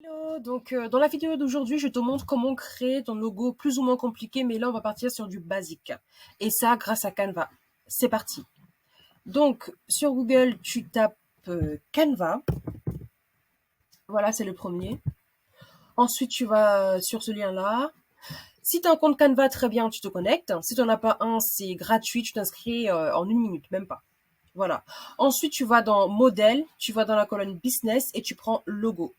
Hello, donc dans la vidéo d'aujourd'hui, je te montre comment créer ton logo plus ou moins compliqué, mais là on va partir sur du basique. Et ça grâce à Canva. C'est parti. Donc sur Google, tu tapes Canva. Voilà, c'est le premier. Ensuite, tu vas sur ce lien-là. Si tu as un compte Canva, très bien, tu te connectes. Si tu n'en as pas un, c'est gratuit, tu t'inscris en 1 minute, même pas. Voilà. Ensuite, tu vas dans modèle, tu vas dans la colonne business et tu prends logo.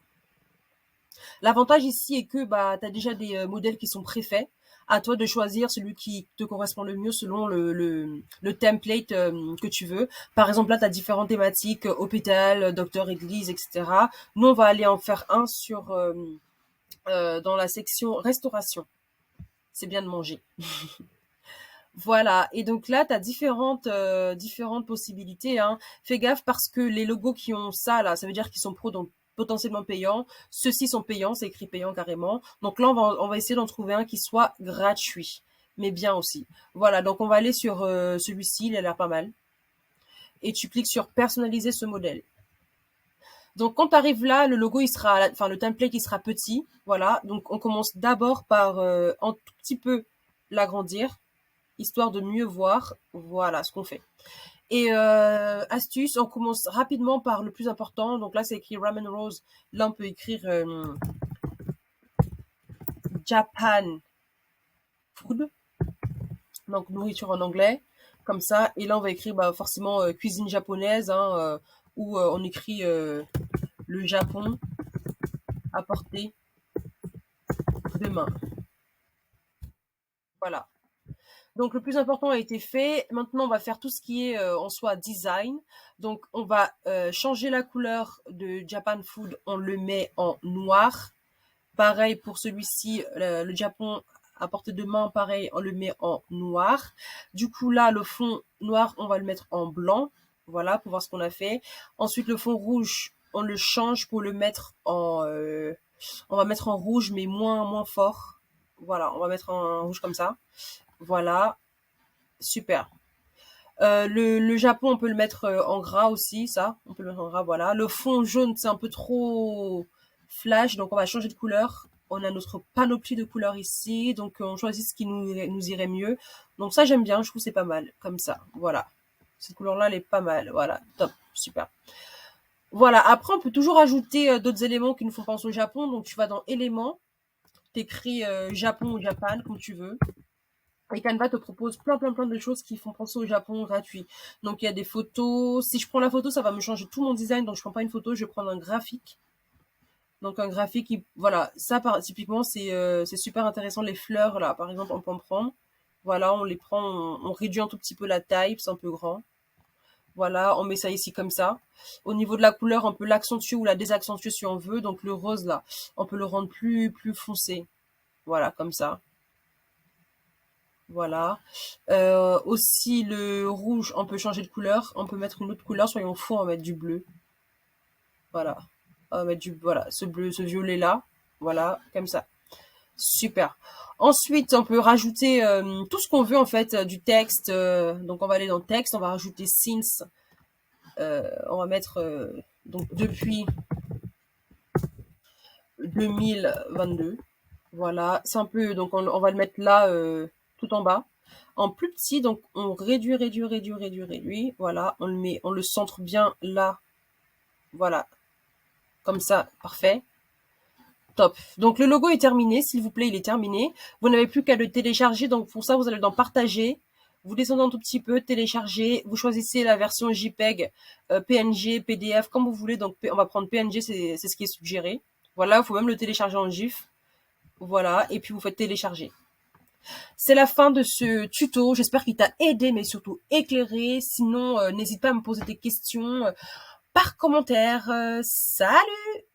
L'avantage ici est que bah, tu as déjà des modèles qui sont préfaits. À toi de choisir celui qui te correspond le mieux selon le template que tu veux. Par exemple, là, tu as différentes thématiques, hôpital, docteur, église, etc. Nous, on va aller en faire un sur dans la section restauration. C'est bien de manger. Voilà, et donc là, tu as différentes possibilités. Hein. Fais gaffe parce que les logos qui ont ça, là, ça veut dire qu'ils sont pro, donc potentiellement payants. Ceux-ci sont payants, c'est écrit payant carrément. Donc là, on va essayer d'en trouver un qui soit gratuit, mais bien aussi. Voilà, donc on va aller sur celui-ci, il a l'air pas mal. Et tu cliques sur personnaliser ce modèle. Donc quand tu arrives là, le logo, enfin le template, il sera petit. Voilà, donc on commence d'abord par un tout petit peu l'agrandir histoire de mieux voir, voilà ce qu'on fait. Et astuce, on commence rapidement par le plus important. Donc là, c'est écrit Ramen Rose. Là, on peut écrire Japan Food, donc nourriture en anglais, comme ça. Et là, on va écrire bah, forcément cuisine japonaise, hein, où on écrit le Japon à portée de main. Voilà. Donc le plus important a été fait. Maintenant, on va faire tout ce qui est en soi design. Donc on va changer la couleur de Japan Food. On le met en noir. Pareil pour celui-ci, le Japon à portée de main, pareil, on le met en noir. Du coup là, le fond noir, on va le mettre en blanc. Voilà, pour voir ce qu'on a fait. Ensuite, le fond rouge, on le change pour le mettre en... on va mettre en rouge, mais moins fort. Voilà, on va mettre en rouge comme ça. Voilà, super. Le Japon, on peut le mettre en gras aussi, ça. On peut le mettre en gras, voilà. Le fond jaune, c'est un peu trop flash, donc on va changer de couleur. On a notre panoplie de couleurs ici, donc on choisit ce qui nous irait mieux. Donc ça, j'aime bien, je trouve que c'est pas mal, comme ça. Voilà. Cette couleur-là, elle est pas mal. Voilà, top, super. Voilà, après, on peut toujours ajouter d'autres éléments qui nous font penser au Japon. Donc tu vas dans éléments, t'écris Japon ou Japan, comme tu veux. Et Canva te propose plein de choses qui font penser au Japon gratuit. Donc il y a des photos. Si je prends la photo, ça va me changer tout mon design. Donc je prends pas une photo, je vais prendre un graphique. Donc un graphique, voilà, ça typiquement c'est super intéressant. Les fleurs là, par exemple, on peut en prendre. Voilà, on les prend, on réduit un tout petit peu la taille, c'est un peu grand. Voilà, on met ça ici comme ça. Au niveau de la couleur, on peut l'accentuer ou la désaccentuer si on veut. Donc le rose là, on peut le rendre plus foncé. Voilà, comme ça. Voilà. Aussi le rouge, on peut changer de couleur. On peut mettre une autre couleur. Soyons fous, on va mettre du bleu. Voilà. On va mettre voilà, ce bleu, ce violet là. Voilà, comme ça. Super. Ensuite, on peut rajouter tout ce qu'on veut en fait, du texte. Donc on va aller dans texte, on va rajouter since. On va mettre donc depuis 2022. Voilà, c'est un peu, donc on va le mettre là, tout en bas. En plus petit, donc on réduit. Voilà, on le centre bien là. Voilà, comme ça, parfait. Top. Donc le logo est terminé, s'il vous plaît, il est terminé. Vous n'avez plus qu'à le télécharger. Donc pour ça, vous allez dans partager. Vous descendez un tout petit peu, télécharger. Vous choisissez la version JPEG, PNG, PDF, comme vous voulez. Donc on va prendre PNG, c'est ce qui est suggéré. Voilà, il faut même le télécharger en GIF. Voilà, et puis vous faites télécharger. C'est la fin de ce tuto. J'espère qu'il t'a aidé, mais surtout éclairé. Sinon, n'hésite pas à me poser tes questions par commentaire. Salut!